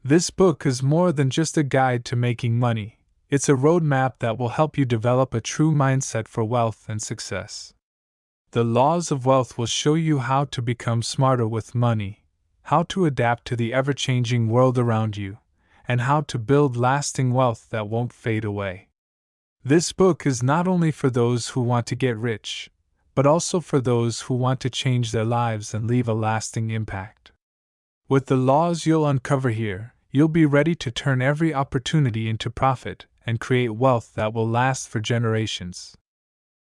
This book is more than just a guide to making money, it's a roadmap that will help you develop a true mindset for wealth and success. The laws of wealth will show you how to become smarter with money, how to adapt to the ever-changing world around you, and how to build lasting wealth that won't fade away. This book is not only for those who want to get rich, but also for those who want to change their lives and leave a lasting impact. With the laws you'll uncover here, you'll be ready to turn every opportunity into profit and create wealth that will last for generations.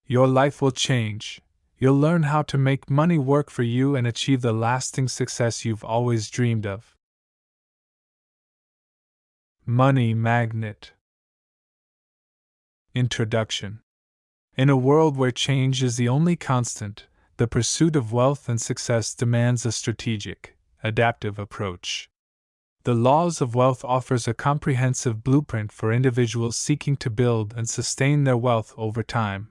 Your life will change. You'll learn how to make money work for you and achieve the lasting success you've always dreamed of. Money Magnet. Introduction. In a world where change is the only constant, the pursuit of wealth and success demands a strategic, adaptive approach. The Laws of Wealth offers a comprehensive blueprint for individuals seeking to build and sustain their wealth over time.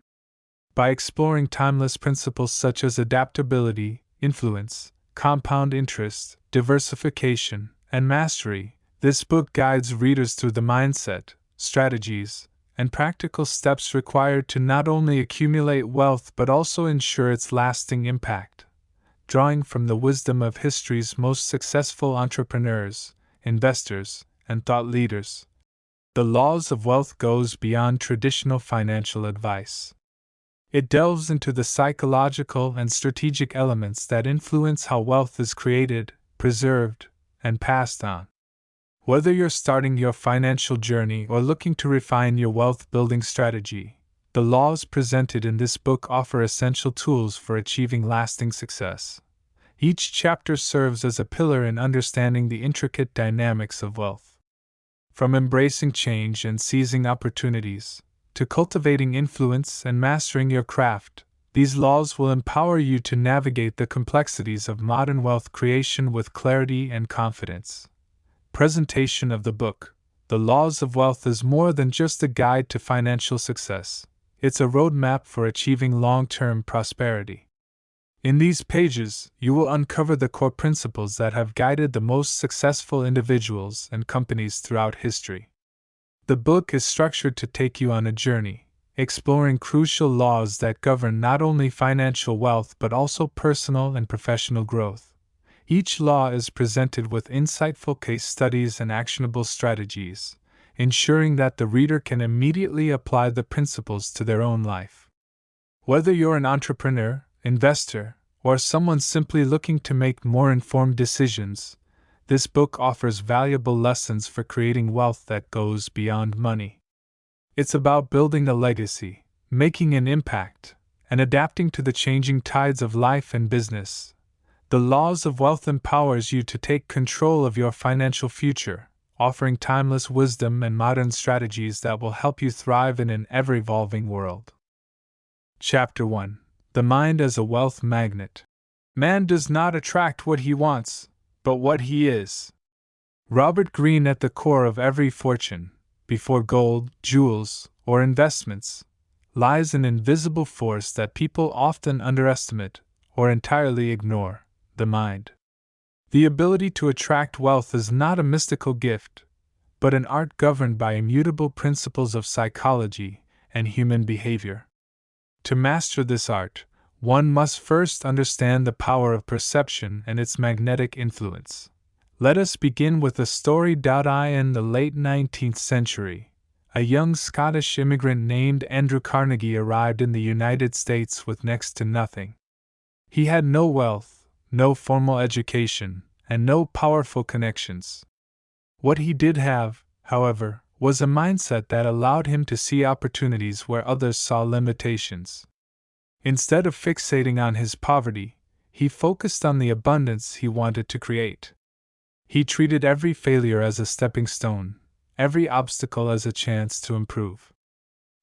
By exploring timeless principles such as adaptability, influence, compound interest, diversification, and mastery, this book guides readers through the mindset, strategies, and practical steps required to not only accumulate wealth but also ensure its lasting impact. Drawing from the wisdom of history's most successful entrepreneurs, investors, and thought leaders, The Laws of Wealth goes beyond traditional financial advice. It delves into the psychological and strategic elements that influence how wealth is created, preserved, and passed on. Whether you're starting your financial journey or looking to refine your wealth-building strategy, the laws presented in this book offer essential tools for achieving lasting success. Each chapter serves as a pillar in understanding the intricate dynamics of wealth. From embracing change and seizing opportunities, to cultivating influence and mastering your craft, these laws will empower you to navigate the complexities of modern wealth creation with clarity and confidence. Presentation of the book, The Laws of Wealth, is more than just a guide to financial success. It's a roadmap for achieving long-term prosperity. In these pages, you will uncover the core principles that have guided the most successful individuals and companies throughout history. The book is structured to take you on a journey, exploring crucial laws that govern not only financial wealth but also personal and professional growth. Each law is presented with insightful case studies and actionable strategies, ensuring that the reader can immediately apply the principles to their own life. Whether you're an entrepreneur, investor, or someone simply looking to make more informed decisions, this book offers valuable lessons for creating wealth that goes beyond money. It's about building a legacy, making an impact, and adapting to the changing tides of life and business. The Laws of Wealth empowers you to take control of your financial future, offering timeless wisdom and modern strategies that will help you thrive in an ever-evolving world. Chapter 1. The Mind as a Wealth Magnet. Man does not attract what he wants, but what he is. Robert Greene. At the core of every fortune, before gold, jewels, or investments, lies an invisible force that people often underestimate or entirely ignore: the mind. The ability to attract wealth is not a mystical gift, but an art governed by immutable principles of psychology and human behavior. To master this art, one must first understand the power of perception and its magnetic influence. Let us begin with a story. In the late 19th century, a young Scottish immigrant named Andrew Carnegie arrived in the United States with next to nothing. He had no wealth, no formal education, and no powerful connections. What he did have, however, was a mindset that allowed him to see opportunities where others saw limitations. Instead of fixating on his poverty, he focused on the abundance he wanted to create. He treated every failure as a stepping stone, every obstacle as a chance to improve.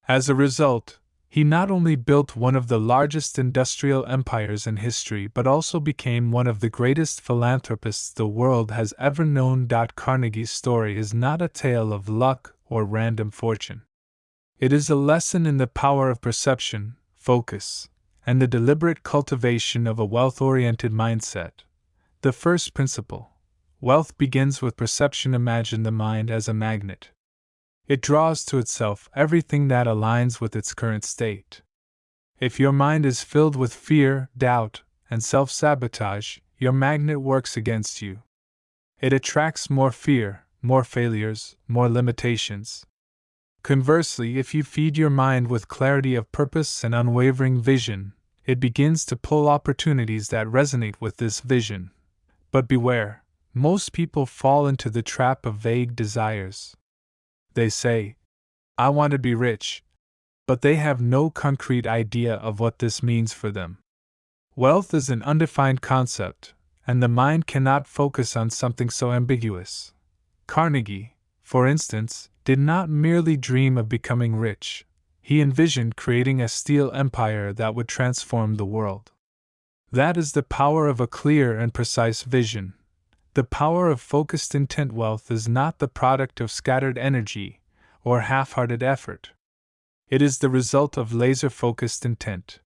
As a result, he not only built one of the largest industrial empires in history but also became one of the greatest philanthropists the world has ever known. Carnegie's story is not a tale of luck or random fortune. It is a lesson in the power of perception, focus, and the deliberate cultivation of a wealth-oriented mindset. The first principle: Wealth begins with perception. Imagine the mind as a magnet. It draws to itself everything that aligns with its current state. If your mind is filled with fear, doubt, and self-sabotage, your magnet works against you. It attracts more fear, more failures, more limitations. Conversely, if you feed your mind with clarity of purpose and unwavering vision, it begins to pull opportunities that resonate with this vision. But beware, most people fall into the trap of vague desires. They say, "I want to be rich," but they have no concrete idea of what this means for them. Wealth is an undefined concept, and the mind cannot focus on something so ambiguous. Carnegie, for instance, did not merely dream of becoming rich. He envisioned creating a steel empire that would transform the world. That is the power of a clear and precise vision. The power of focused intent. Wealth is not the product of scattered energy or half-hearted effort. It is the result of laser-focused intent.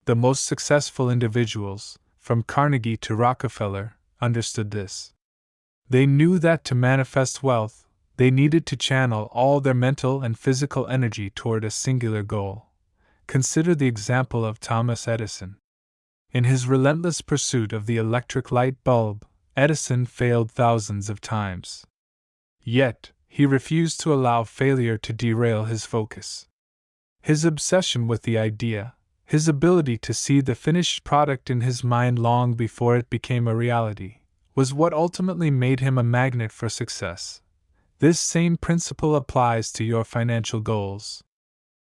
The most successful individuals, from Carnegie to Rockefeller, understood this. They knew that to manifest wealth, they needed to channel all their mental and physical energy toward a singular goal. Consider the example of Thomas Edison. In his relentless pursuit of the electric light bulb, Edison failed thousands of times. Yet, he refused to allow failure to derail his focus. His obsession with the idea, his ability to see the finished product in his mind long before it became a reality, was what ultimately made him a magnet for success. This same principle applies to your financial goals.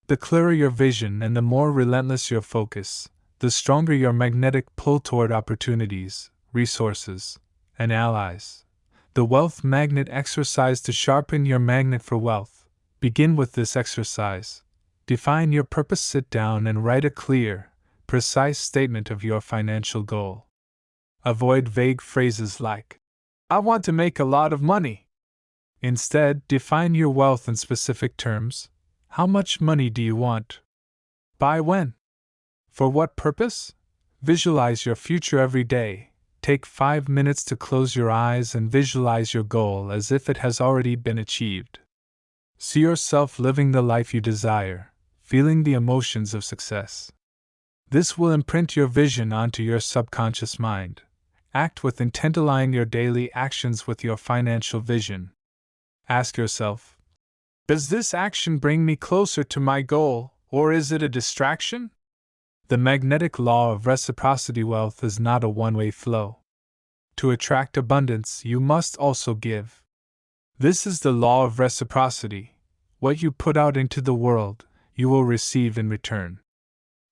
The clearer your vision and the more relentless your focus, the stronger your magnetic pull toward opportunities, resources, and allies. The wealth magnet exercise. To sharpen your magnet for wealth, begin with this exercise. Define your purpose. Sit down and write a clear, precise statement of your financial goal. Avoid vague phrases like, "I want to make a lot of money." Instead, define your wealth in specific terms. How much money do you want? By when? For what purpose? Visualize your future every day. Take 5 minutes to close your eyes and visualize your goal as if it has already been achieved. See yourself living the life you desire, feeling the emotions of success. This will imprint your vision onto your subconscious mind. Act with intent. Align your daily actions with your financial vision. Ask yourself, does this action bring me closer to my goal, or is it a distraction? The magnetic law of reciprocity. Wealth is not a one-way flow. To attract abundance, you must also give. This is the law of reciprocity. What you put out into the world, you will receive in return.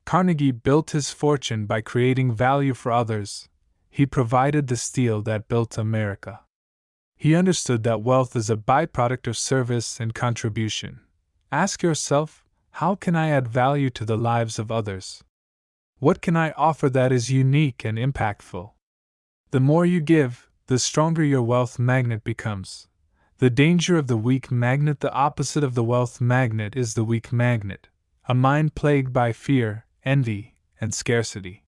Carnegie built his fortune by creating value for others. He provided the steel that built America. He understood that wealth is a byproduct of service and contribution. Ask yourself, how can I add value to the lives of others? What can I offer that is unique and impactful? The more you give, the stronger your wealth magnet becomes. The danger of the weak magnet. The opposite of the wealth magnet is the weak magnet, a mind plagued by fear, envy, and scarcity.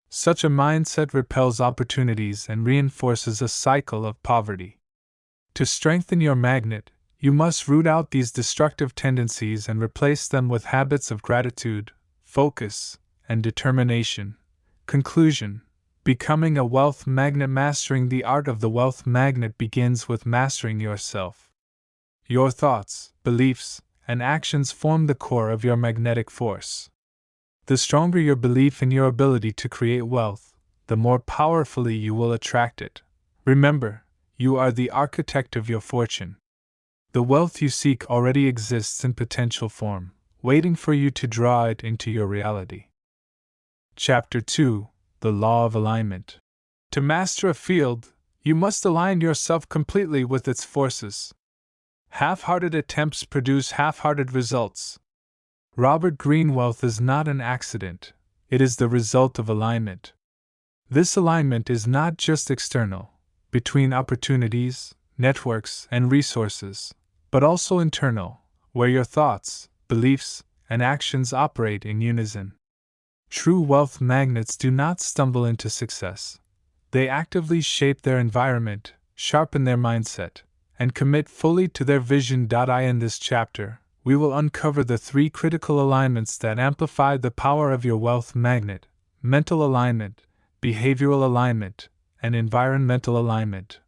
Such a mindset repels opportunities and reinforces a cycle of poverty. To strengthen your magnet, you must root out these destructive tendencies and replace them with habits of gratitude, focus, and determination. Conclusion: becoming a wealth magnet. Mastering the art of the wealth magnet begins with mastering yourself. Your thoughts, beliefs, and actions form the core of your magnetic force. The stronger your belief in your ability to create wealth, the more powerfully you will attract it. Remember, you are the architect of your fortune. The wealth you seek already exists in potential form, waiting for you to draw it into your reality. Chapter 2: The Law of Alignment. To master a field, you must align yourself completely with its forces. Half-hearted attempts produce half-hearted results. Robert Greene: wealth is not an accident, it is the result of alignment. This alignment is not just external, between opportunities, networks, and resources, but also internal, where your thoughts, beliefs, and actions operate in unison. True wealth magnets do not stumble into success. They actively shape their environment, sharpen their mindset, and commit fully to their vision. In this chapter, we will uncover the 3 critical alignments that amplify the power of your wealth magnet: mental alignment, behavioral alignment, and environmental alignment.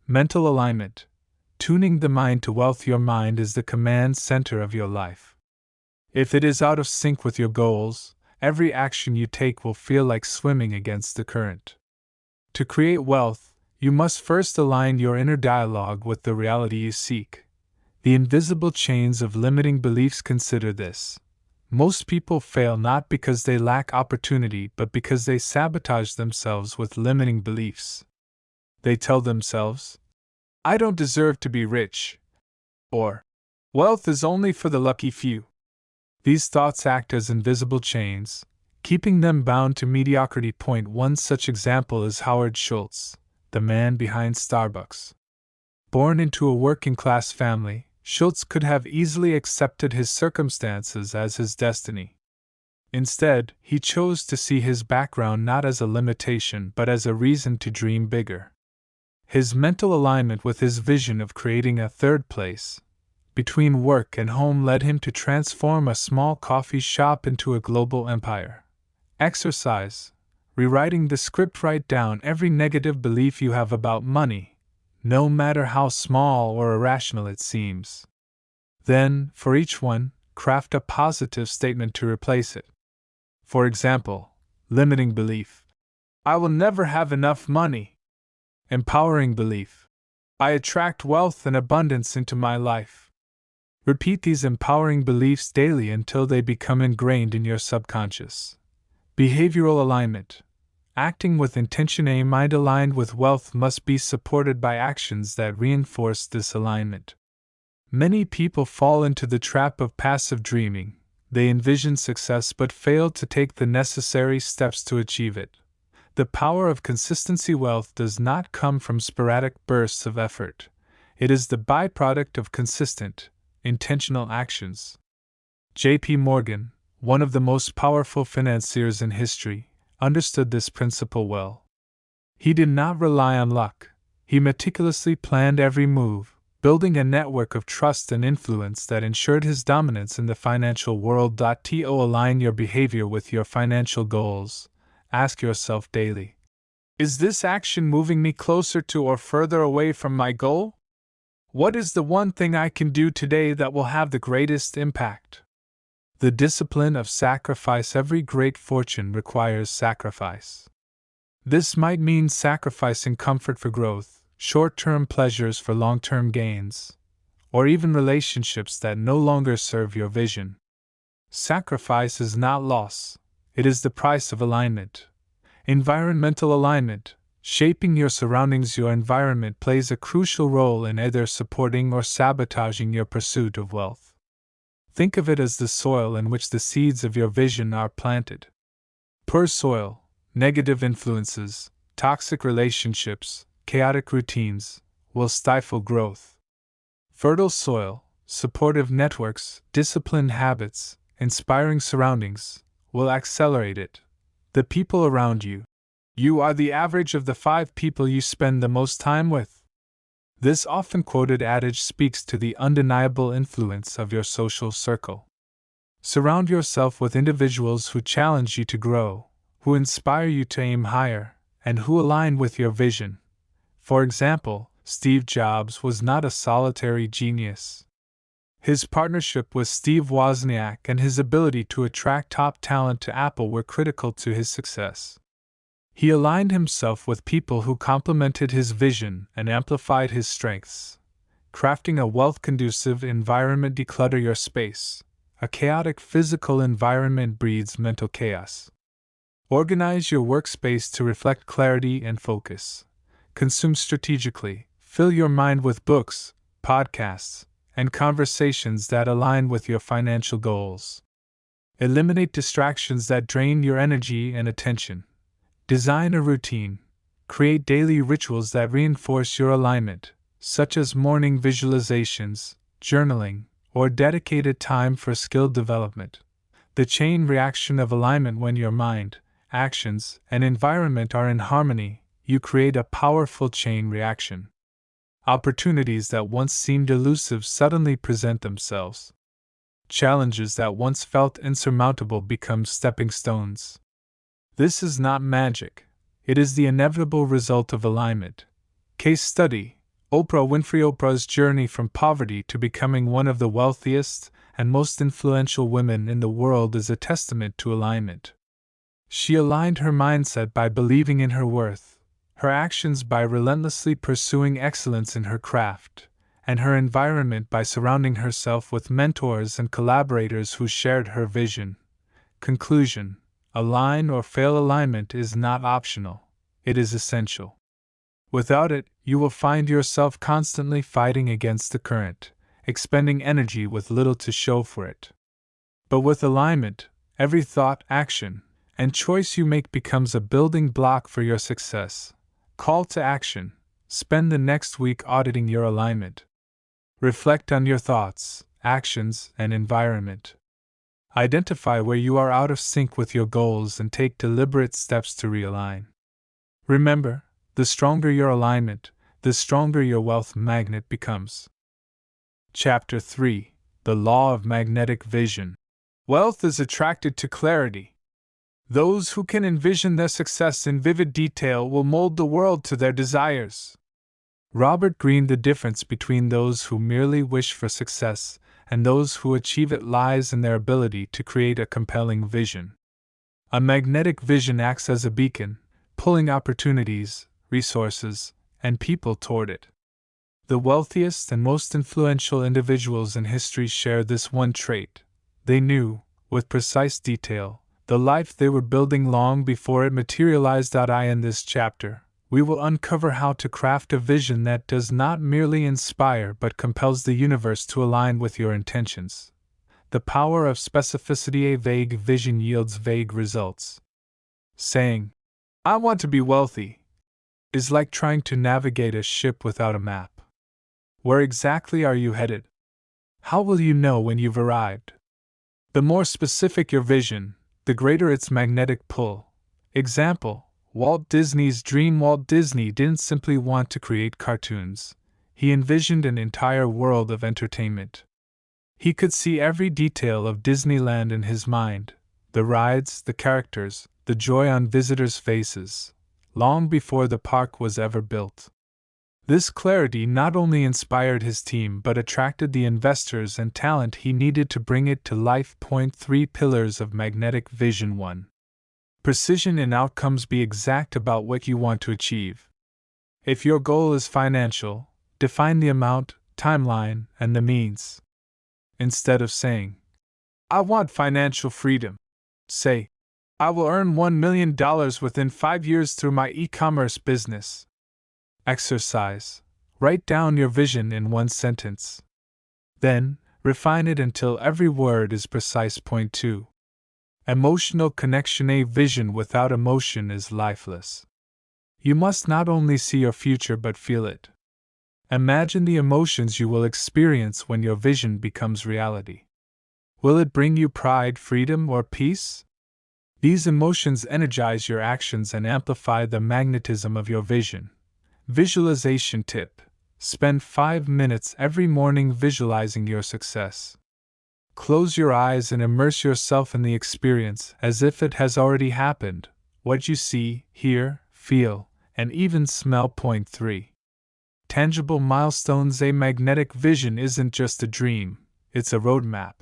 Mental alignment. Tuning the mind to wealth. Your mind is the command center of your life. If it is out of sync with your goals, every action you take will feel like swimming against the current. To create wealth, you must first align your inner dialogue with the reality you seek. The invisible chains of limiting beliefs. Consider this. Most people fail not because they lack opportunity but because they sabotage themselves with limiting beliefs. They tell themselves, "I don't deserve to be rich," or "Wealth is only for the lucky few." These thoughts act as invisible chains, keeping them bound to mediocrity. One such example is Howard Schultz, the man behind Starbucks. Born into a working-class family, Schultz could have easily accepted his circumstances as his destiny. Instead, he chose to see his background not as a limitation but as a reason to dream bigger. His mental alignment with his vision of creating a third place between work and home led him to transform a small coffee shop into a global empire. Exercise. Rewriting the script. Write down every negative belief you have about money, no matter how small or irrational it seems. Then, for each one, craft a positive statement to replace it. For example, limiting belief: "I will never have enough money." Empowering belief: "I attract wealth and abundance into my life." Repeat these empowering beliefs daily until they become ingrained in your subconscious. Behavioral alignment. Acting with intention. A mind aligned with wealth must be supported by actions that reinforce this alignment. Many people fall into the trap of passive dreaming. They envision success but fail to take the necessary steps to achieve it. The power of consistency. Wealth does not come from sporadic bursts of effort. It is the byproduct of consistent, intentional actions. J.P. Morgan, one of the most powerful financiers in history, understood this principle well. He did not rely on luck. He meticulously planned every move, building a network of trust and influence that ensured his dominance in the financial world. To align your behavior with your financial goals, ask yourself daily, is this action moving me closer to or further away from my goal? What is the one thing I can do today that will have the greatest impact? The discipline of sacrifice. Every great fortune requires sacrifice. This might mean sacrificing comfort for growth, short-term pleasures for long-term gains, or even relationships that no longer serve your vision. Sacrifice is not loss. It is the price of alignment. Environmental alignment. Shaping your surroundings. Your environment plays a crucial role in either supporting or sabotaging your pursuit of wealth. Think of it as the soil in which the seeds of your vision are planted. Poor soil, negative influences, toxic relationships, chaotic routines, will stifle growth. Fertile soil, supportive networks, disciplined habits, inspiring surroundings, will accelerate it. The people around you. You are the average of the 5 people you spend the most time with. This often quoted adage speaks to the undeniable influence of your social circle. Surround yourself with individuals who challenge you to grow, who inspire you to aim higher, and who align with your vision. For example, Steve Jobs was not a solitary genius. His partnership with Steve Wozniak and his ability to attract top talent to Apple were critical to his success. He aligned himself with people who complemented his vision and amplified his strengths. Crafting a wealth-conducive environment. Declutter your space. A chaotic physical environment breeds mental chaos. Organize your workspace to reflect clarity and focus. Consume strategically. Fill your mind with books, podcasts, and conversations that align with your financial goals. Eliminate distractions that drain your energy and attention. Design a routine. Create daily rituals that reinforce your alignment, such as morning visualizations, journaling, or dedicated time for skill development. The chain reaction of alignment. When your mind, actions, and environment are in harmony, you create a powerful chain reaction. Opportunities that once seemed elusive suddenly present themselves. Challenges that once felt insurmountable become stepping stones. This is not magic. It is the inevitable result of alignment. Case study: Oprah Winfrey. Oprah's journey from poverty to becoming one of the wealthiest and most influential women in the world is a testament to alignment. She aligned her mindset by believing in her worth, her actions by relentlessly pursuing excellence in her craft, and her environment by surrounding herself with mentors and collaborators who shared her vision. Conclusion: align or fail. Alignment is not optional, it is essential. Without it, you will find yourself constantly fighting against the current, expending energy with little to show for it. But with alignment, every thought, action, and choice you make becomes a building block for your success. Call to action: spend the next week auditing your alignment. Reflect on your thoughts, actions, and environment. Identify where you are out of sync with your goals and take deliberate steps to realign. Remember, the stronger your alignment, the stronger your wealth magnet becomes. Chapter 3: The Law of Magnetic Vision. Wealth is attracted to clarity. Those who can envision their success in vivid detail will mold the world to their desires. Robert Greene. The difference between those who merely wish for success and those who achieve it lies in their ability to create a compelling vision. A magnetic vision acts as a beacon, pulling opportunities, resources, and people toward it. The wealthiest and most influential individuals in history share this one trait: they knew, with precise detail, the life they were building long before it materialized. In this chapter, we will uncover how to craft a vision that does not merely inspire but compels the universe to align with your intentions. The power of specificity. A vague vision yields vague results. Saying, "I want to be wealthy," is like trying to navigate a ship without a map. Where exactly are you headed? How will you know when you've arrived? The more specific your vision, the greater its magnetic pull. Example: Walt Disney's dream. Walt Disney didn't simply want to create cartoons. He envisioned an entire world of entertainment. He could see every detail of Disneyland in his mind: the rides, the characters, the joy on visitors' faces, long before the park was ever built. This clarity not only inspired his team but attracted the investors and talent he needed to bring it to life. 3 Pillars of Magnetic Vision. 1. Precision in outcomes. Be exact about what you want to achieve. If your goal is financial, define the amount, timeline, and the means. Instead of saying, "I want financial freedom," say, "I will earn $1 million within 5 years through my e-commerce business." Exercise: write down your vision in one sentence. Then, refine it until every word is precise. 2. Emotional connection. A vision without emotion is lifeless. You must not only see your future but feel it. Imagine the emotions you will experience when your vision becomes reality. Will it bring you pride, freedom, or peace? These emotions energize your actions and amplify the magnetism of your vision. Visualization tip: spend 5 minutes every morning visualizing your success. Close your eyes and immerse yourself in the experience as if it has already happened. What you see, hear, feel, and even smell. 3. Tangible milestones. A magnetic vision isn't just a dream, it's a roadmap.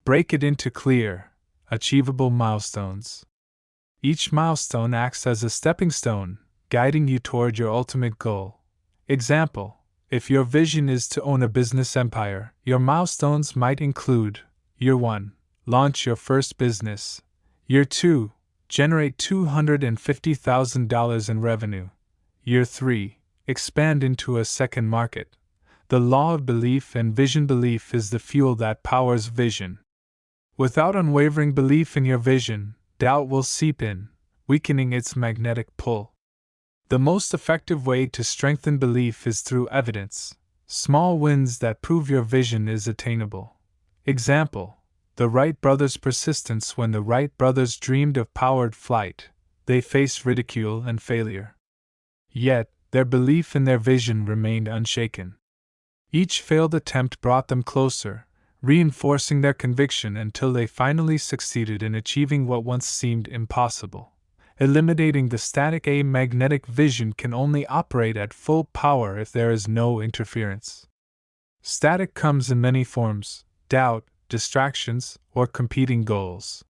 Break it into clear, achievable milestones. Each milestone acts as a stepping stone, guiding you toward your ultimate goal. Example: if your vision is to own a business empire, your milestones might include: Year 1, launch your first business. Year 2, generate $250,000 in revenue. Year 3, expand into a second market. The law of belief and vision. Belief is the fuel that powers vision. Without unwavering belief in your vision, doubt will seep in, weakening its magnetic pull. The most effective way to strengthen belief is through evidence, small wins that prove your vision is attainable. Example: the Wright brothers' persistence. When the Wright brothers dreamed of powered flight, they faced ridicule and failure. Yet, their belief in their vision remained unshaken. Each failed attempt brought them closer, reinforcing their conviction until they finally succeeded in achieving what once seemed impossible. Eliminating the static. A magnetic vision can only operate at full power if there is no interference. Static comes in many forms: doubt, distractions, or competing goals.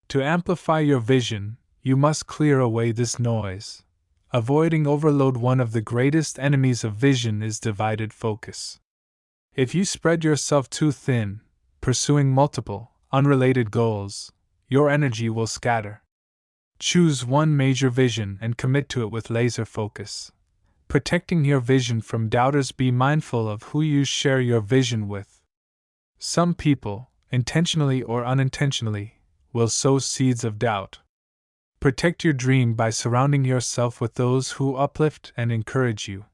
To amplify your vision, you must clear away this noise. Avoiding overload. One of the greatest enemies of vision is divided focus. If you spread yourself too thin, pursuing multiple, unrelated goals, your energy will scatter. Choose one major vision and commit to it with laser focus. Protecting your vision from doubters. Be mindful of who you share your vision with. Some people, intentionally or unintentionally, will sow seeds of doubt. Protect your dream by surrounding yourself with those who uplift and encourage you.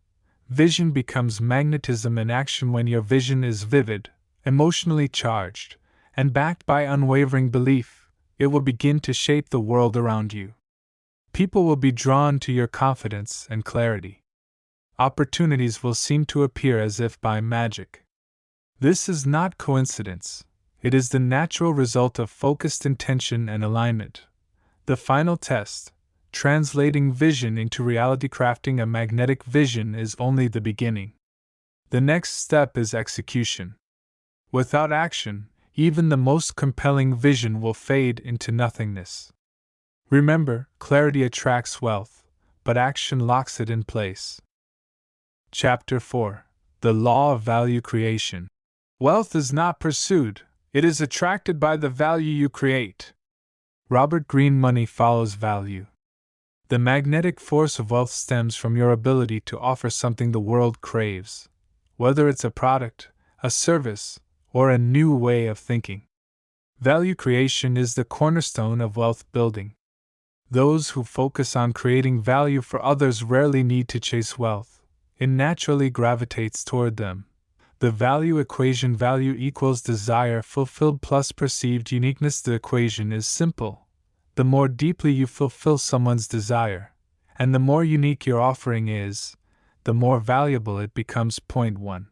Vision becomes magnetism in action when your vision is vivid, emotionally charged, and backed by unwavering belief. It will begin to shape the world around you. People will be drawn to your confidence and clarity. Opportunities will seem to appear as if by magic. This is not coincidence. It is the natural result of focused intention and alignment. The final test, translating vision into reality. Crafting a magnetic vision is only the beginning. The next step is execution. Without action, even the most compelling vision will fade into nothingness. Remember, clarity attracts wealth, but action locks it in place. Chapter 4: The Law of Value Creation. Wealth is not pursued, it is attracted by the value you create. Robert Greene. Money follows value. The magnetic force of wealth stems from your ability to offer something the world craves, whether it's a product, a service, or a new way of thinking. Value creation is the cornerstone of wealth building. Those who focus on creating value for others rarely need to chase wealth. It naturally gravitates toward them. The value equation: value equals desire fulfilled plus perceived uniqueness. The equation is simple. The more deeply you fulfill someone's desire, and the more unique your offering is, the more valuable it becomes. Point 1.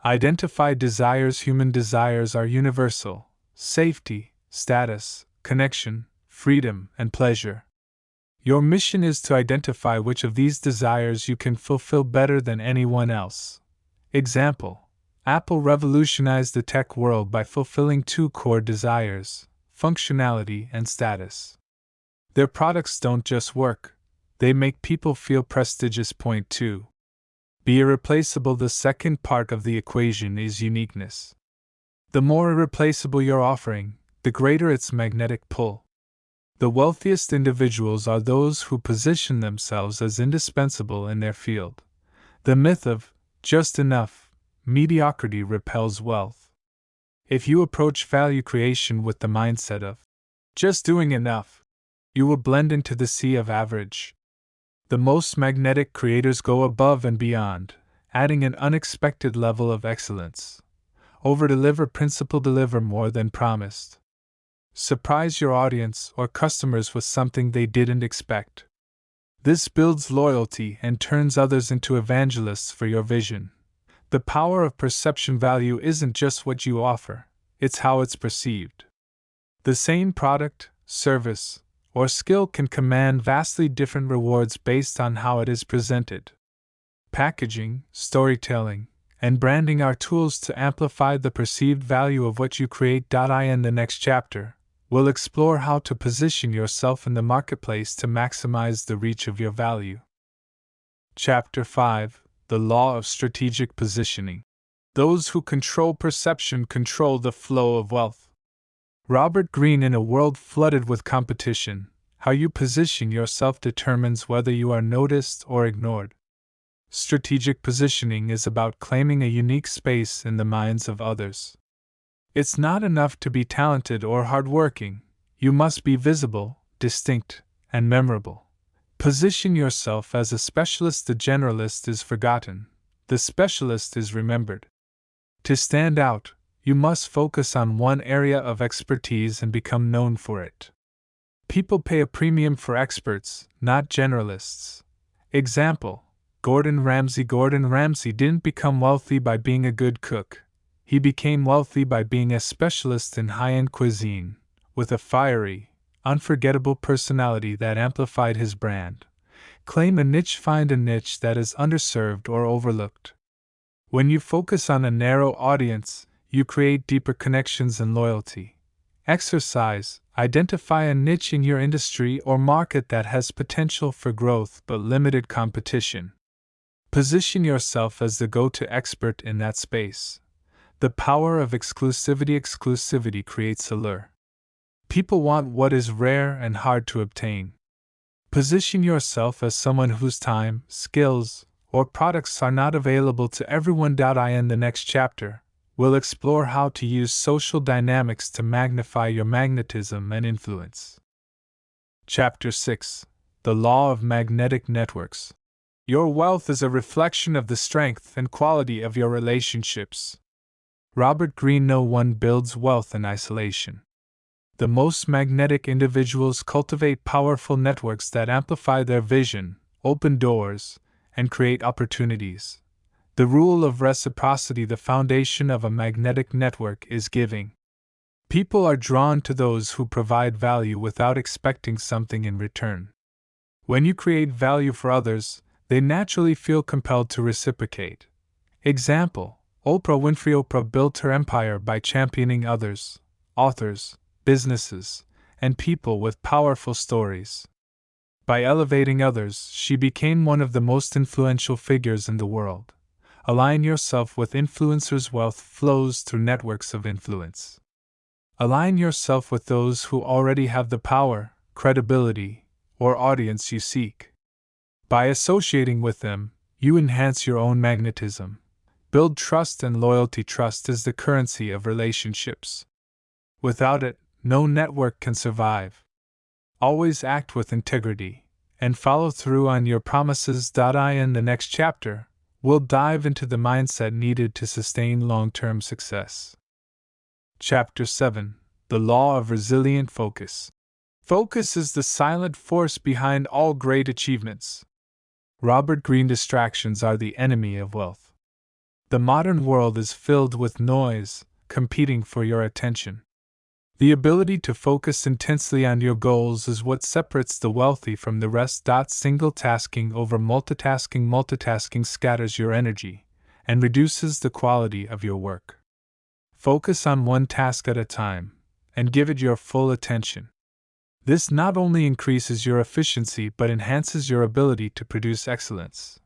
Identify desires. Human desires are universal: safety, status, connection, freedom, and pleasure. Your mission is to identify which of these desires you can fulfill better than anyone else. Example: Apple revolutionized the tech world by fulfilling 2 core desires: functionality and status. Their products don't just work, they make people feel prestigious. Point 2. Be irreplaceable. The second part of the equation is uniqueness. The more irreplaceable your offering, the greater its magnetic pull. The wealthiest individuals are those who position themselves as indispensable in their field. The myth of just enough mediocrity repels wealth. If you approach value creation with the mindset of just doing enough, you will blend into the sea of average. The most magnetic creators go above and beyond, adding an unexpected level of excellence. Over-deliver principle: deliver more than promised. Surprise your audience or customers with something they didn't expect. This builds loyalty and turns others into evangelists for your vision. The power of perception: value isn't just what you offer, it's how it's perceived. The same product, service, or skill can command vastly different rewards based on how it is presented. Packaging, storytelling, and branding are tools to amplify the perceived value of what you create. In the next chapter, we'll explore how to position yourself in the marketplace to maximize the reach of your value. Chapter 5: The Law of Strategic Positioning. Those who control perception control the flow of wealth. Robert Greene. In a world flooded with competition, how you position yourself determines whether you are noticed or ignored. Strategic positioning is about claiming a unique space in the minds of others. It's not enough to be talented or hardworking, you must be visible, distinct, and memorable. Position yourself as a specialist. The generalist is forgotten, the specialist is remembered. To stand out, you must focus on one area of expertise and become known for it. People pay a premium for experts, not generalists. Example: Gordon Ramsay didn't become wealthy by being a good cook. He became wealthy by being a specialist in high-end cuisine, with a fiery, unforgettable personality that amplified his brand. Claim a niche, find a niche that is underserved or overlooked. When you focus on a narrow audience, you create deeper connections and loyalty. Identify a niche in your industry or market that has potential for growth but limited competition. Position yourself as the go-to expert in that space. The power of exclusivity creates allure. People want what is rare and hard to obtain. Position yourself as someone whose time, skills, or products are not available to everyone. In the next chapter, we'll explore how to use social dynamics to magnify your magnetism and influence. Chapter 6: The Law of Magnetic Networks. Your wealth is a reflection of the strength and quality of your relationships. Robert Greene. No one builds wealth in isolation. The most magnetic individuals cultivate powerful networks that amplify their vision, open doors, and create opportunities. The rule of reciprocity. The foundation of a magnetic network is giving. People are drawn to those who provide value without expecting something in return. When you create value for others, they naturally feel compelled to reciprocate. Example: Oprah Winfrey. Oprah built her empire by championing others, authors, businesses, and people with powerful stories. By elevating others, she became one of the most influential figures in the world. Align yourself with influencers. Wealth flows through networks of influence. Align yourself with those who already have the power, credibility, or audience you seek. By associating with them, you enhance your own magnetism. Build trust and loyalty. Trust is the currency of relationships. Without it, no network can survive. Always act with integrity, and follow through on your promises. In the next chapter, we'll dive into the mindset needed to sustain long-term success. Chapter 7: The Law of Resilient Focus. Focus is the silent force behind all great achievements. Robert Greene. Distractions are the enemy of wealth. The modern world is filled with noise, competing for your attention. The ability to focus intensely on your goals is what separates the wealthy from the rest. Single tasking over multitasking. Multitasking scatters your energy and reduces the quality of your work. Focus on one task at a time and give it your full attention. This not only increases your efficiency but enhances your ability to produce excellence.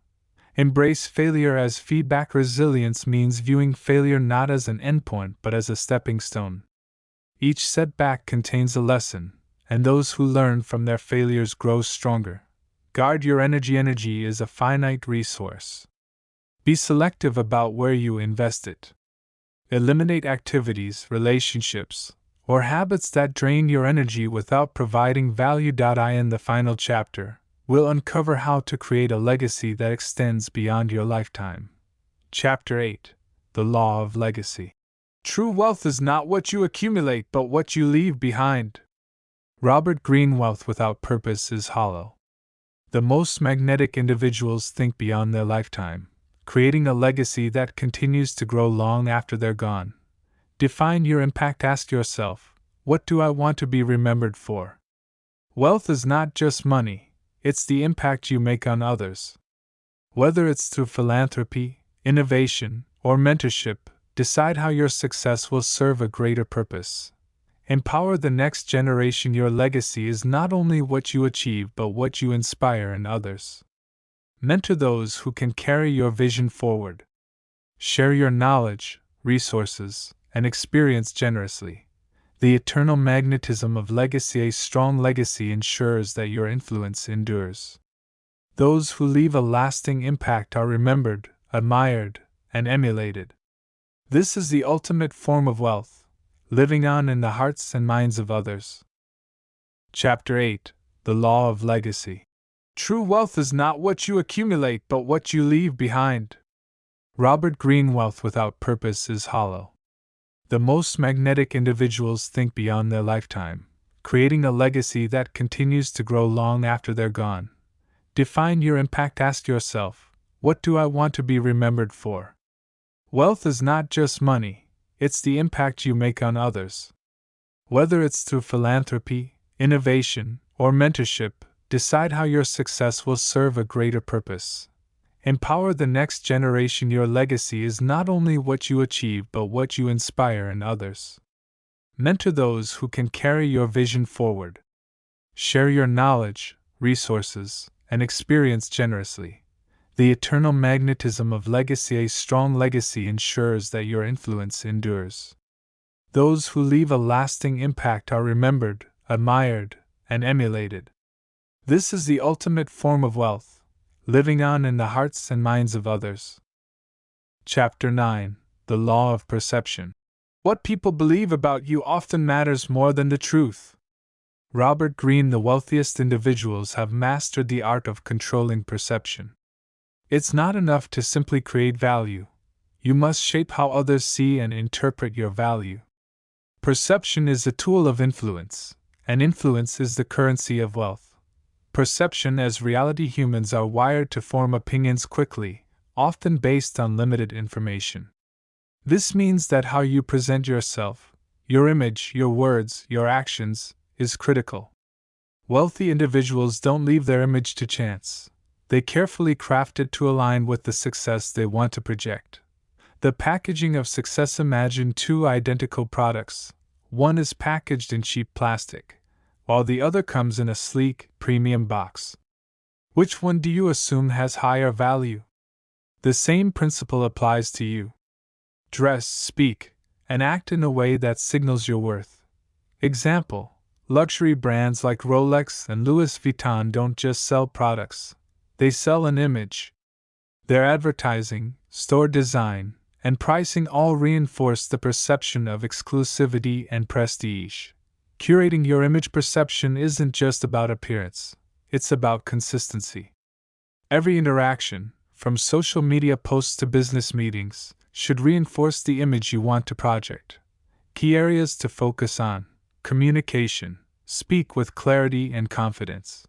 Embrace failure as feedback. Resilience means viewing failure not as an endpoint but as a stepping stone. Each setback contains a lesson, and those who learn from their failures grow stronger. Guard your energy. Energy is a finite resource. Be selective about where you invest it. Eliminate activities, relationships, or habits that drain your energy without providing value. In the final chapter, we'll uncover how to create a legacy that extends beyond your lifetime. Chapter 8: The Law of Legacy. True wealth is not what you accumulate but what you leave behind. Robert Greene. Wealth without purpose is hollow. The most magnetic individuals think beyond their lifetime, creating a legacy that continues to grow long after they're gone. Define your impact. Ask yourself, what do I want to be remembered for? Wealth is not just money, it's the impact you make on others. Whether it's through philanthropy, innovation, or mentorship, decide how your success will serve a greater purpose. Empower the next generation. Your legacy is not only what you achieve but what you inspire in others. Mentor those who can carry your vision forward. Share your knowledge, resources, and experience generously. The eternal magnetism of legacy. A strong legacy ensures that your influence endures. Those who leave a lasting impact are remembered, admired, and emulated. This is the ultimate form of wealth, living on in the hearts and minds of others. Chapter 8: The Law of Legacy. True wealth is not what you accumulate but what you leave behind. Robert Greene. Wealth without purpose is hollow. The most magnetic individuals think beyond their lifetime, creating a legacy that continues to grow long after they're gone. Define your impact. Ask yourself, What do I want to be remembered for? Wealth is not just money, it's the impact you make on others. Whether it's through philanthropy, innovation, or mentorship, decide how your success will serve a greater purpose. Empower the next generation. Your legacy is not only what you achieve but what you inspire in others. Mentor those who can carry your vision forward. Share your knowledge, resources, and experience generously. The eternal magnetism of legacy. A strong legacy ensures that your influence endures. Those who leave a lasting impact are remembered, admired, and emulated. This is the ultimate form of wealth, living on in the hearts and minds of others. Chapter 9: The Law of Perception. What people believe about you often matters more than the truth. Robert Greene. The wealthiest individuals have mastered the art of controlling perception. It's not enough to simply create value. You must shape how others see and interpret your value. Perception is a tool of influence, and influence is the currency of wealth. Perception as reality. Humans are wired to form opinions quickly, often based on limited information. This means that how you present yourself, your image, your words, your actions, is critical. Wealthy individuals don't leave their image to chance. They carefully craft it to align with the success they want to project. The packaging of success. Imagine two identical products. One is packaged in cheap plastic, while the other comes in a sleek, premium box. Which one do you assume has higher value? The same principle applies to you. Dress, speak, and act in a way that signals your worth. Example: luxury brands like Rolex and Louis Vuitton don't just sell products, they sell an image. Their advertising, store design, and pricing all reinforce the perception of exclusivity and prestige. Curating your image. Perception isn't just about appearance, it's about consistency. Every interaction, from social media posts to business meetings, should reinforce the image you want to project. Key areas to focus on: communication, speak with clarity and confidence.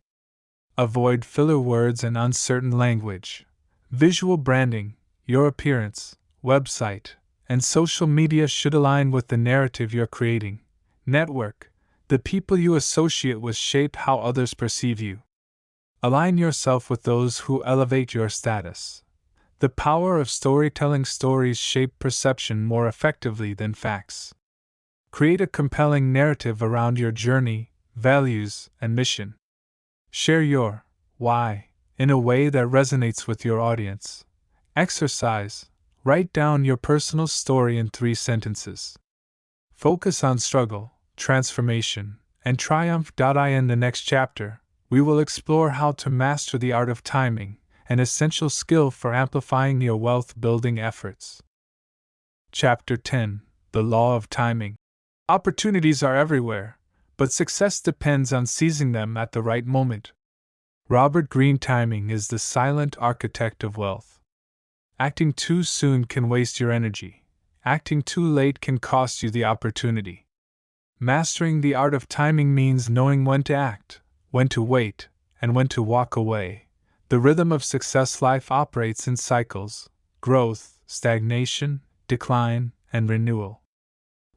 Avoid filler words and uncertain language. Visual branding, your appearance, website, and social media should align with the narrative you're creating. Network, the people you associate with shape how others perceive you. Align yourself with those who elevate your status. The power of storytelling. Stories shape perception more effectively than facts. Create a compelling narrative around your journey, values, and mission. Share your why in a way that resonates with your audience. Exercise. Write down your personal story in 3 sentences. Focus on struggle, transformation, and triumph. In the next chapter, we will explore how to master the art of timing, an essential skill for amplifying your wealth-building efforts. Chapter 10: The Law of Timing. Opportunities are everywhere, but success depends on seizing them at the right moment. Robert Greene. Timing is the silent architect of wealth. Acting too soon can waste your energy. Acting too late can cost you the opportunity. Mastering the art of timing means knowing when to act, when to wait, and when to walk away. The rhythm of success. Life operates in cycles: growth, stagnation, decline, and renewal.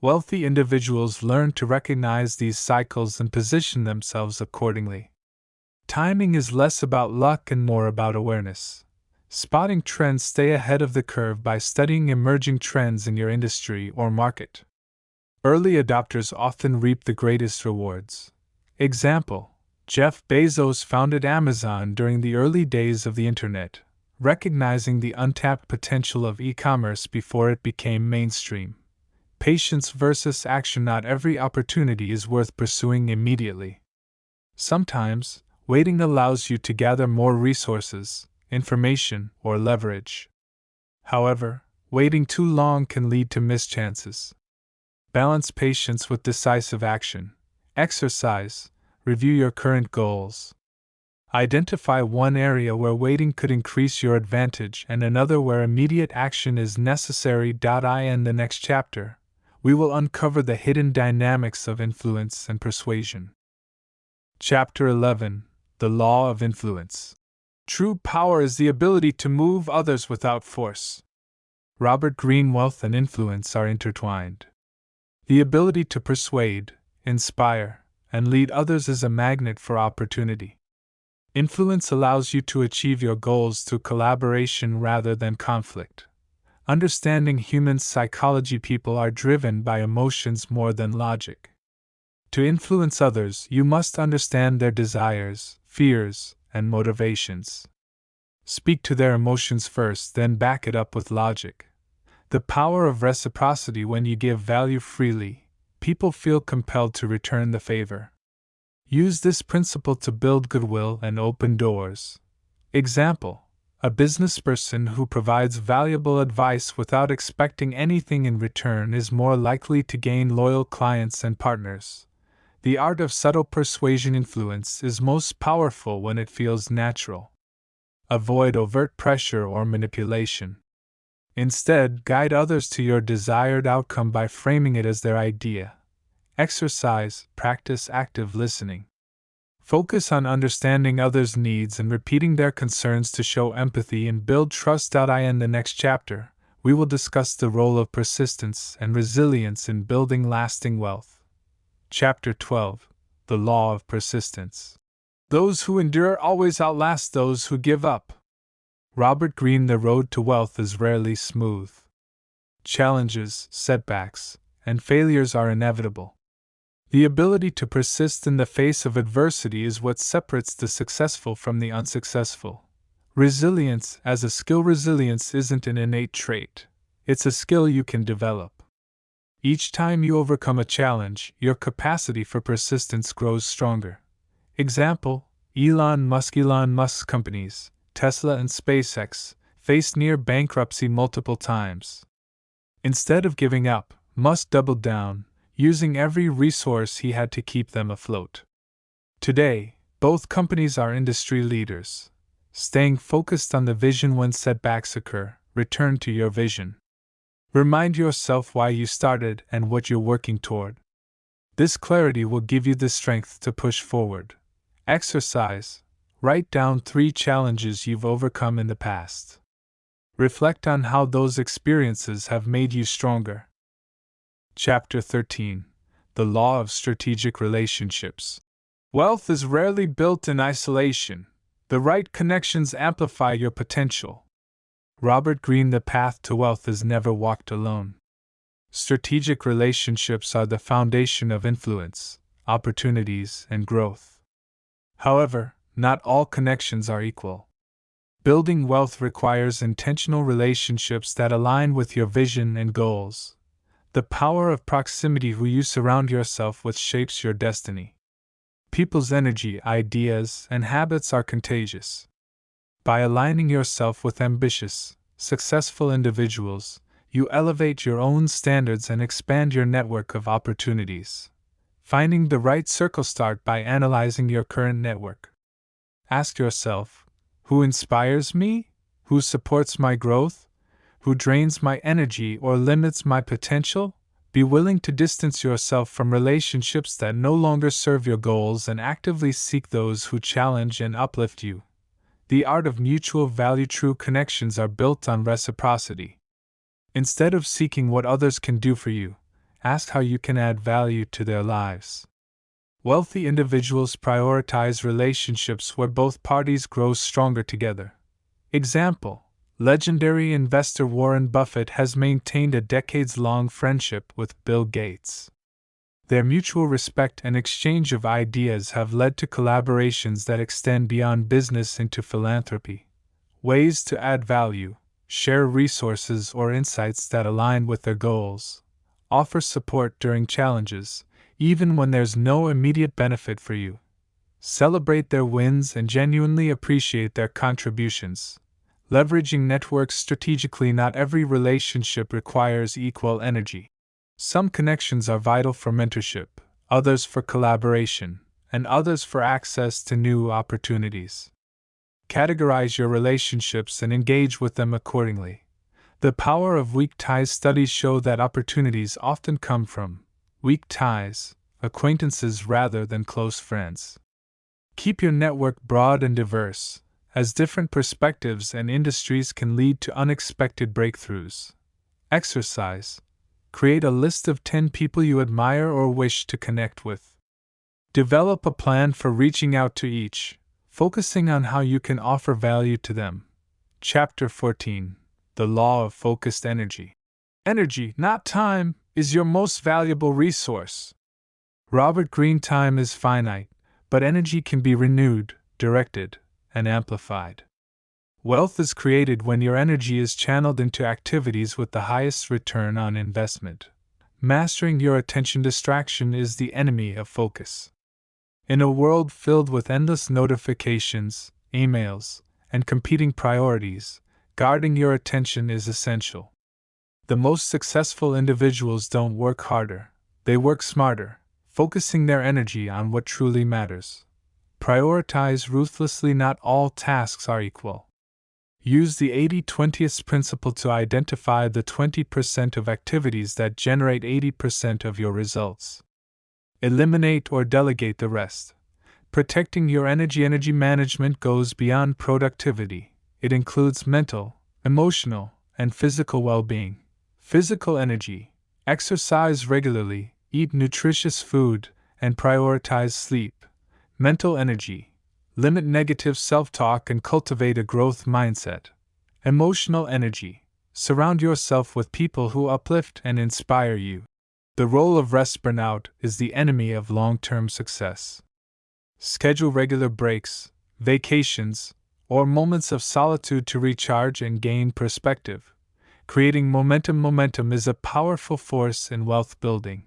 Wealthy individuals learn to recognize these cycles and position themselves accordingly. Timing is less about luck and more about awareness. Spotting trends. Stay ahead of the curve by studying emerging trends in your industry or market. Early adopters often reap the greatest rewards. Example: Jeff Bezos founded Amazon during the early days of the internet, recognizing the untapped potential of e-commerce before it became mainstream. Patience versus action. Not every opportunity is worth pursuing immediately. Sometimes, waiting allows you to gather more resources, information, or leverage. However, waiting too long can lead to missed chances. Balance patience with decisive action. Exercise. Review your current goals. Identify one area where waiting could increase your advantage and another where immediate action is necessary. In the next chapter, we will uncover the hidden dynamics of influence and persuasion. Chapter 11: The Law of Influence. True power is the ability to move others without force. Robert Greene. Wealth and influence are intertwined. The ability to persuade, inspire, and lead others is a magnet for opportunity. Influence allows you to achieve your goals through collaboration rather than conflict. Understanding human psychology, people are driven by emotions more than logic. To influence others, you must understand their desires, fears, and motivations. Speak to their emotions first, then back it up with logic. The power of reciprocity. When you give value freely, people feel compelled to return the favor. Use this principle to build goodwill and open doors. Example: a businessperson who provides valuable advice without expecting anything in return is more likely to gain loyal clients and partners. The art of subtle persuasion. Influence is most powerful when it feels natural. Avoid overt pressure or manipulation. Instead, guide others to your desired outcome by framing it as their idea. Practice active listening. Focus on understanding others' needs and repeating their concerns to show empathy and build trust. In the next chapter, we will discuss the role of persistence and resilience in building lasting wealth. Chapter 12: The Law of Persistence. Those who endure always outlast those who give up. Robert Greene. The road to wealth is rarely smooth. Challenges, setbacks, and failures are inevitable. The ability to persist in the face of adversity is what separates the successful from the unsuccessful. Resilience as a skill. Resilience isn't an innate trait, it's a skill you can develop. Each time you overcome a challenge, your capacity for persistence grows stronger. Example: Elon Musk's companies, Tesla and SpaceX, faced near bankruptcy multiple times. Instead of giving up, Musk doubled down, using every resource he had to keep them afloat. Today, both companies are industry leaders. Staying focused on the vision. When setbacks occur, return to your vision. Remind yourself why you started and what you're working toward. This clarity will give you the strength to push forward. Exercise. Write down 3 challenges you've overcome in the past. Reflect on how those experiences have made you stronger. Chapter 13: The Law of Strategic Relationships. Wealth is rarely built in isolation. The right connections amplify your potential. Robert Greene. The path to wealth is never walked alone. Strategic relationships are the foundation of influence, opportunities, and growth. However, not all connections are equal. Building wealth requires intentional relationships that align with your vision and goals. The power of proximity. Who you surround yourself with shapes your destiny. People's energy, ideas, and habits are contagious. By aligning yourself with ambitious, successful individuals, you elevate your own standards and expand your network of opportunities. Finding the right circle. Start by analyzing your current network. Ask yourself, who inspires me? Who supports my growth? Who drains my energy or limits my potential? Be willing to distance yourself from relationships that no longer serve your goals and actively seek those who challenge and uplift you. The art of mutual value. True connections are built on reciprocity. Instead of seeking what others can do for you, ask how you can add value to their lives. Wealthy individuals prioritize relationships where both parties grow stronger together. Example: legendary investor Warren Buffett has maintained a decades-long friendship with Bill Gates. Their mutual respect and exchange of ideas have led to collaborations that extend beyond business into philanthropy. Ways to add value: share resources or insights that align with their goals. Offer support during challenges, even when there's no immediate benefit for you. Celebrate their wins and genuinely appreciate their contributions. Leveraging networks strategically. Not every relationship requires equal energy. Some connections are vital for mentorship, others for collaboration, and others for access to new opportunities. Categorize your relationships and engage with them accordingly. The power of weak ties. Studies show that opportunities often come from weak ties, acquaintances rather than close friends. Keep your network broad and diverse. as different perspectives and industries can lead to unexpected breakthroughs. Exercise. Create a list of 10 people you admire or wish to connect with. Develop a plan for reaching out to each, focusing on how you can offer value to them. Chapter 14. The Law of Focused Energy. Energy, not time, is your most valuable resource. Robert Greene. Time is finite, but energy can be renewed, directed, and amplified. Wealth is created when your energy is channeled into activities with the highest return on investment. Mastering your attention distraction is the enemy of focus. In a world filled with endless notifications, emails, and competing priorities, guarding your attention is essential. The most successful individuals don't work harder, they work smarter, focusing their energy on what truly matters. Prioritize ruthlessly. Not all tasks are equal. Use the 80-20 principle to identify the 20% of activities that generate 80% of your results. Eliminate or delegate the rest. Protecting your energy. Energy management goes beyond productivity. It includes mental, emotional, and physical well-being. Physical energy. Exercise regularly, eat nutritious food, and prioritize sleep. Mental energy. Limit negative self-talk and cultivate a growth mindset. Emotional energy. Surround yourself with people who uplift and inspire you. The role of rest. Burnout is the enemy of long-term success. Schedule regular breaks, vacations, or moments of solitude to recharge and gain perspective. Creating momentum. Momentum is a powerful force in wealth building.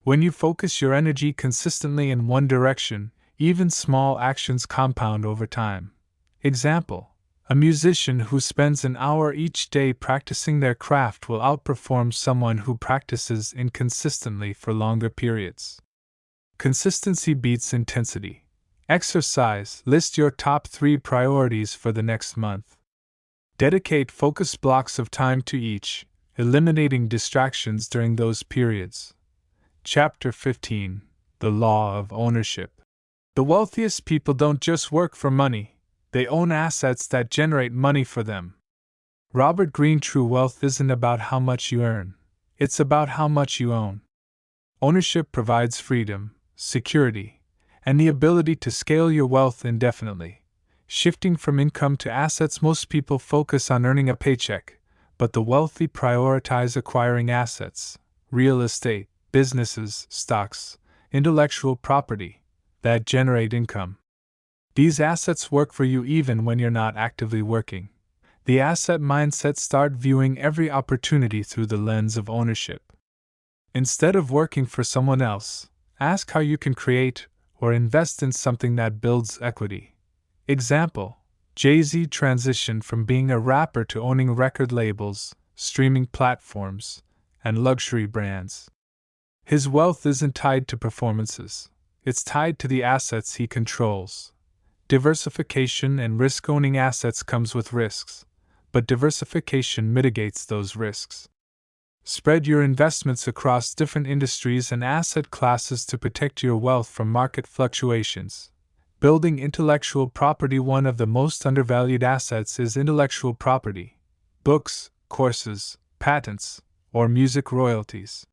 When you focus your energy consistently in one direction, even small actions compound over time. Example: a musician who spends an hour each day practicing their craft will outperform someone who practices inconsistently for longer periods. Consistency beats intensity. Exercise. List your top 3 priorities for the next month. Dedicate focused blocks of time to each, eliminating distractions during those periods. Chapter 15. The Law of Ownership. The wealthiest people don't just work for money, they own assets that generate money for them. Robert Greene. True wealth isn't about how much you earn, it's about how much you own. Ownership provides freedom, security, and the ability to scale your wealth indefinitely. Shifting from income to assets. Most people focus on earning a paycheck, but the wealthy prioritize acquiring assets, real estate, businesses, stocks, intellectual property that generate income. These assets work for you even when you're not actively working. The asset mindset. Start viewing every opportunity through the lens of ownership. Instead of working for someone else, ask how you can create or invest in something that builds equity. Example: Jay-Z transitioned from being a rapper to owning record labels, streaming platforms, and luxury brands. His wealth isn't tied to performances. It's tied to the assets he controls. Diversification and risk. Owning assets comes with risks, but diversification mitigates those risks. Spread your investments across different industries and asset classes to protect your wealth from market fluctuations. Building intellectual property. One of the most undervalued assets is intellectual property. Books, courses, patents, or music royalties.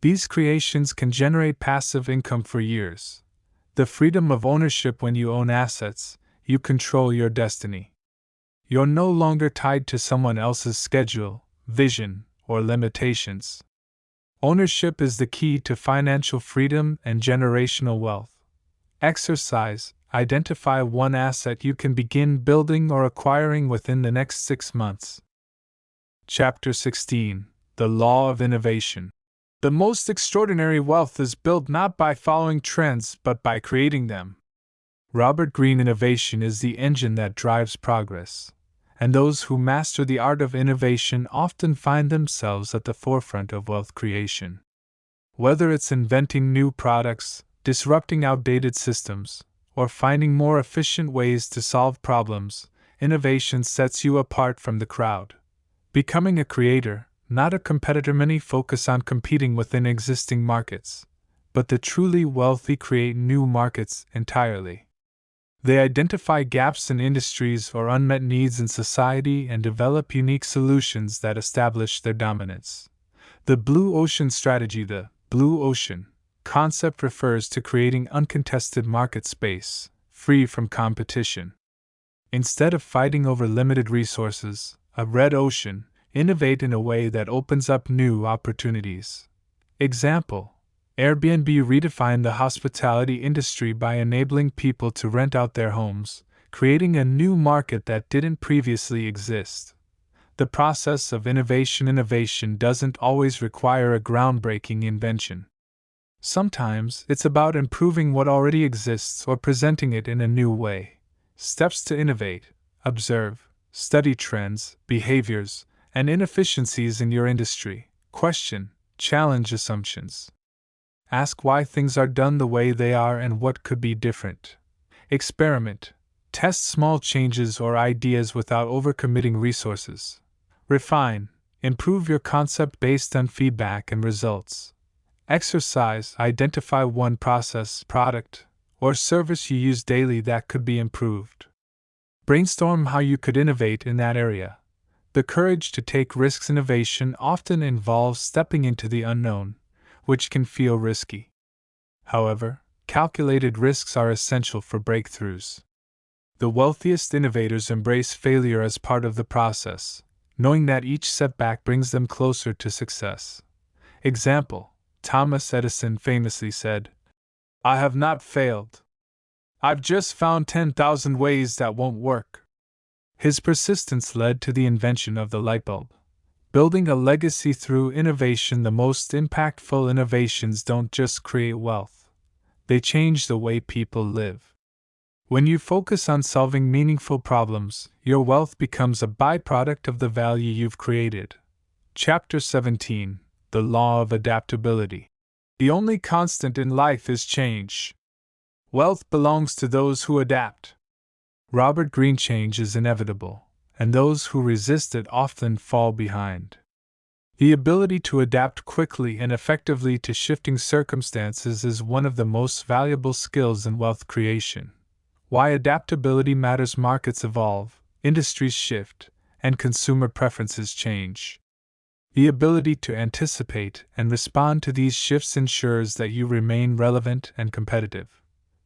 These creations can generate passive income for years. The freedom of ownership. When you own assets, you control your destiny. You're no longer tied to someone else's schedule, vision, or limitations. Ownership is the key to financial freedom and generational wealth. Exercise. Identify one asset you can begin building or acquiring within the next 6 months. Chapter 16. The Law of Innovation. The most extraordinary wealth is built not by following trends but by creating them. Robert Greene. Innovation is the engine that drives progress, and those who master the art of innovation often find themselves at the forefront of wealth creation. Whether it's inventing new products, disrupting outdated systems, or finding more efficient ways to solve problems, innovation sets you apart from the crowd. Becoming a creator, not a competitor. Many focus on competing within existing markets, but the truly wealthy create new markets entirely. They identify gaps in industries or unmet needs in society and develop unique solutions that establish their dominance. The Blue Ocean strategy, the Blue Ocean concept, refers to creating uncontested market space, free from competition. Instead of fighting over limited resources, a red ocean, innovate in a way that opens up new opportunities. Example: Airbnb redefined the hospitality industry by enabling people to rent out their homes, creating a new market that didn't previously exist. The process of innovation doesn't always require a groundbreaking invention. Sometimes it's about improving what already exists or presenting it in a new way. Steps to innovate: observe, study trends, behaviors, and inefficiencies in your industry. Question, challenge assumptions. Ask why things are done the way they are and what could be different. Experiment. Test small changes or ideas without overcommitting resources. Refine. Improve your concept based on feedback and results. Exercise. Identify one process, product, or service you use daily that could be improved. Brainstorm how you could innovate in that area. The courage to take risks. Innovation often involves stepping into the unknown, which can feel risky. However, calculated risks are essential for breakthroughs. The wealthiest innovators embrace failure as part of the process, knowing that each setback brings them closer to success. Example: Thomas Edison famously said, "I have not failed. I've just found 10,000 ways that won't work." His persistence led to the invention of the light bulb. Building a legacy through innovation. The most impactful innovations don't just create wealth, they change the way people live. When you focus on solving meaningful problems, your wealth becomes a byproduct of the value you've created. Chapter 17: The Law of Adaptability. The only constant in life is change. Wealth belongs to those who adapt. Robert Greene: change is inevitable, and those who resist it often fall behind. The ability to adapt quickly and effectively to shifting circumstances is one of the most valuable skills in wealth creation. Why adaptability matters: markets evolve, industries shift, and consumer preferences change. The ability to anticipate and respond to these shifts ensures that you remain relevant and competitive.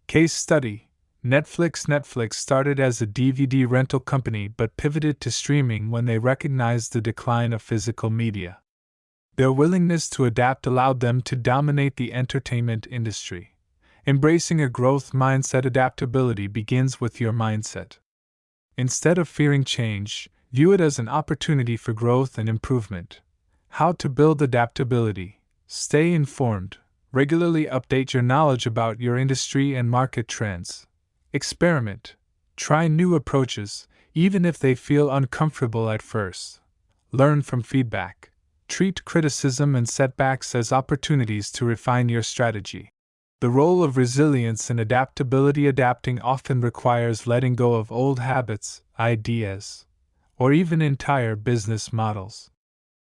Case study: Netflix started as a DVD rental company but pivoted to streaming when they recognized the decline of physical media. Their willingness to adapt allowed them to dominate the entertainment industry. Embracing a growth mindset. Adaptability begins with your mindset. Instead of fearing change, view it as an opportunity for growth and improvement. How to build adaptability: stay informed, regularly update your knowledge about your industry and market trends. Experiment. Try new approaches, even if they feel uncomfortable at first. Learn from feedback. Treat criticism and setbacks as opportunities to refine your strategy. The role of resilience and adaptability. Adapting often requires letting go of old habits, ideas, or even entire business models.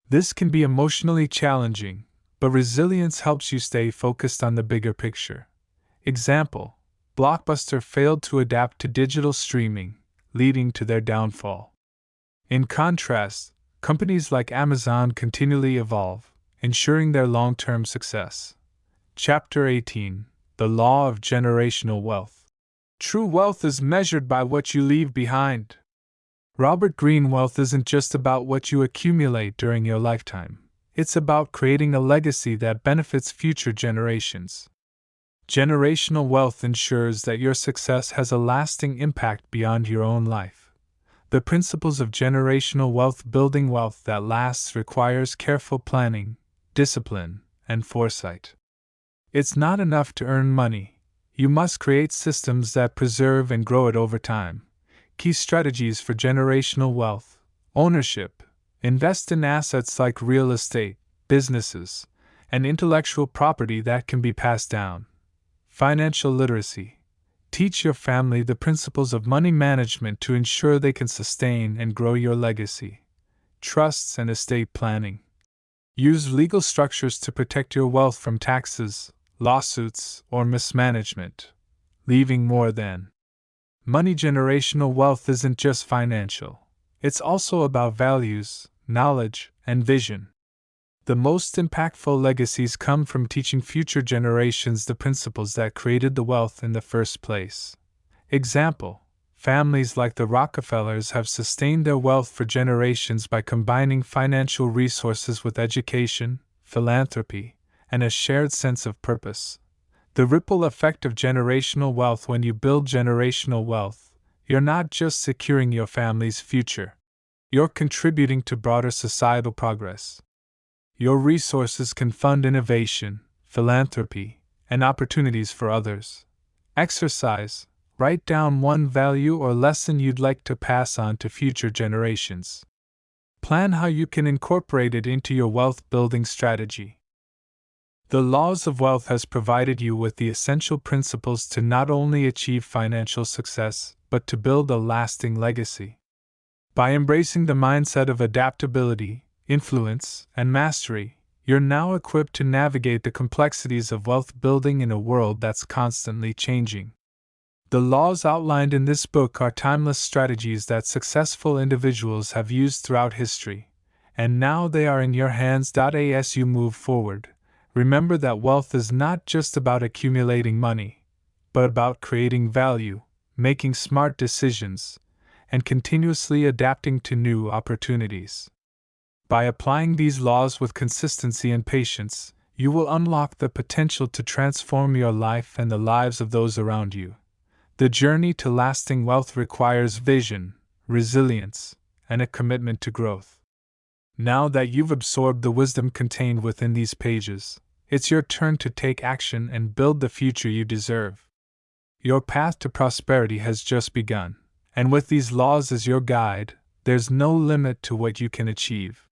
This can be emotionally challenging, but resilience helps you stay focused on the bigger picture. Example: Blockbuster failed to adapt to digital streaming, leading to their downfall. In contrast, companies like Amazon continually evolve, ensuring their long-term success. Chapter 18: The Law of Generational Wealth. True wealth is measured by what you leave behind. Robert Greene: wealth isn't just about what you accumulate during your lifetime. It's about creating a legacy that benefits future generations. Generational wealth ensures that your success has a lasting impact beyond your own life. The principles of generational wealth. Building wealth that lasts requires careful planning, discipline, and foresight. It's not enough to earn money. You must create systems that preserve and grow it over time. Key strategies for generational wealth: ownership. Invest in assets like real estate, businesses, and intellectual property that can be passed down. Financial literacy. Teach your family the principles of money management to ensure they can sustain and grow your legacy. Trusts and estate planning. Use legal structures to protect your wealth from taxes, lawsuits, or mismanagement, leaving more than Money generational wealth isn't just financial, it's also about values, knowledge, and vision. The most impactful legacies come from teaching future generations the principles that created the wealth in the first place. Example: families like the Rockefellers have sustained their wealth for generations by combining financial resources with education, philanthropy, and a shared sense of purpose. The ripple effect of generational wealth: when you build generational wealth, you're not just securing your family's future, you're contributing to broader societal progress. Your resources can fund innovation, philanthropy, and opportunities for others. Exercise: write down one value or lesson you'd like to pass on to future generations. Plan how you can incorporate it into your wealth building strategy. The Laws of Wealth has provided you with the essential principles to not only achieve financial success, but to build a lasting legacy. By embracing the mindset of adaptability, influence, and mastery, you're now equipped to navigate the complexities of wealth building in a world that's constantly changing. The laws outlined in this book are timeless strategies that successful individuals have used throughout history, and now they are in your hands. As you move forward, remember that wealth is not just about accumulating money, but about creating value, making smart decisions, and continuously adapting to new opportunities. By applying these laws with consistency and patience, you will unlock the potential to transform your life and the lives of those around you. The journey to lasting wealth requires vision, resilience, and a commitment to growth. Now that you've absorbed the wisdom contained within these pages, it's your turn to take action and build the future you deserve. Your path to prosperity has just begun, and with these laws as your guide, there's no limit to what you can achieve.